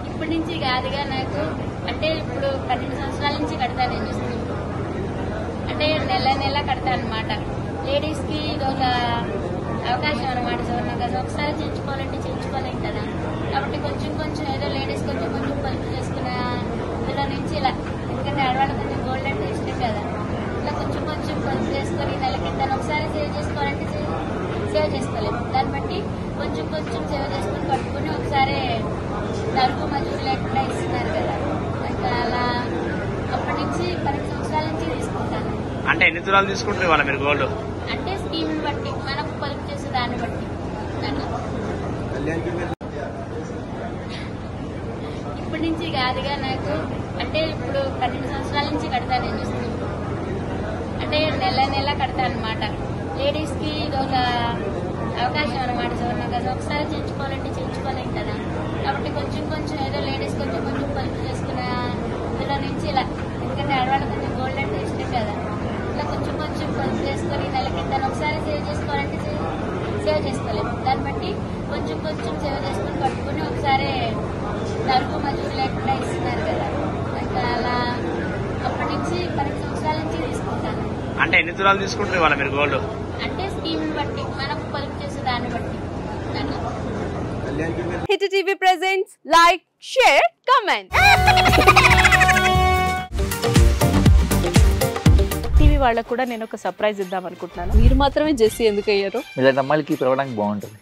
ఇప్పటి నుంచి కాదుగా నాకు అంటే ఇప్పుడు 12 సంవత్సరాల నుంచి కడతాను నేను స్కీమ్. అంటే నెల నెల కడతాను అనమాట. లేడీస్ కి ఇది ఒక అవకాశం అనమాట. నాకు ఒకసారి చేయించుకోవాలంటే చేయించుకోలేం కదా. కాబట్టి కొంచెం కొంచెం ఏదో లేడీస్ కొంచెం కొంచెం పొదుపు చేసుకున్న ఇందులో నుంచి ఇలా, ఎందుకంటే ఆడవాళ్ళు కొంచెం గోల్డ్ అంటే ఇష్టం కదా, ఇలా కొంచెం కొంచెం పొదుపు చేసుకొని నెలకి దాన్ని ఒకసారి సేవ్ చేసుకోవాలంటే సేవ్ చేసుకోలేము. దాన్ని బట్టి కొంచెం కొంచెం సేవ్ చేసుకుని పట్టుకుని ఒకసారి తరుపు మజూరు లేకుండా ఇస్తున్నారు కదా. ఇంకా అలా అప్పటి నుంచి 12 సంవత్సరాల నుంచి తీసుకుంటాను. అంటే ఎన్ని తులాలు తీసుకుంటారు వాళ్ళ మీరు గోల్డ్? అంటే స్కీమ్ బట్టి మనకు పొదుపు చేసే దాన్ని బట్టి. ఇప్పటి నుంచి కాదుగా నాకు అంటే ఇప్పుడు 12 సంవత్సరాల నుంచి కడతాను నేను స్కీమ్. అంటే నెల నెల కడతాను అనమాట. లేడీస్ కి ఇది ఒక అవకాశం అనమాట. నాకు ఒకసారి చేయించుకోవాలంటే చేయించుకోలేం కదా. కాబట్టి కొంచెం కొంచెం ఏదో లేడీస్ కొంచెం కొంచెం పొదుపు చేసుకున్న ఇందులో నుంచి ఇలా, ఎందుకంటే ఆడవాళ్ళు కొంచెం గోల్డ్ అంటే ఇష్టం కదా, ఇలా కొంచెం కొంచెం పొదుపు చేసుకొని నెలకి దాన్ని ఒకసారి సేవ్ చేసుకోవాలంటే సేవ్ చేసుకోలేము. దాన్ని బట్టి కొంచెం కొంచెం సేవ్ చేసుకుని పట్టుకుని ఒకసారి తరుపు మజూరు లేకుండా ఇస్తున్నారు కదా. ఇంకా అలా అప్పటి నుంచి 12 సంవత్సరాల నుంచి తీసుకుంటాను. అంటే ఎన్ని తులాలు తీసుకుంటారు వాళ్ళ మీరు గోల్డ్? అంటే స్కీమ్ బట్టి మనకు పొదుపు చేసే దాన్ని బట్టి. Hit TV presents like, share, comment. TV వాళ్ళకు కూడా నేను ఒక సర్ప్రైజ్ ఇద్దాం అనుకుంటున్నాను. మీరు మాత్రమే జెస్సీ ఎందుకు అయ్యారు? ఇలాంటి అమ్మాయిలకి పిలవడానికి బాగుంటుంది.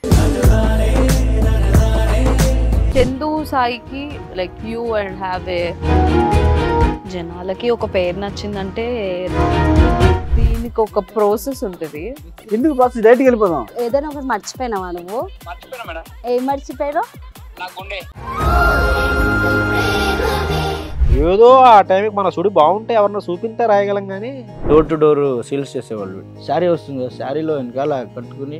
చందు సాయికి like you and have a, జనాలకి ఒక పేరు నచ్చిందంటే దీనికి ఒక ప్రాసెస్ ఉంటుంది. ఎందుకు బాక్స్ డైరెక్ట్కి వెళ్ళిపోదాం. ఏదైనా ఒకటి మర్చిపోయినావా నువ్వు? ఏం మర్చిపోయావు? ఏదో ఆ టైంకి మన సుడి బాగుంటే ఎవరన్నా చూపింటే రాయగలం కానీ డోర్ టు డోర్ సేల్స్ చేసేవాళ్ళు. శారీ వస్తుంది, శారీలో వెనకాల కట్టుకుని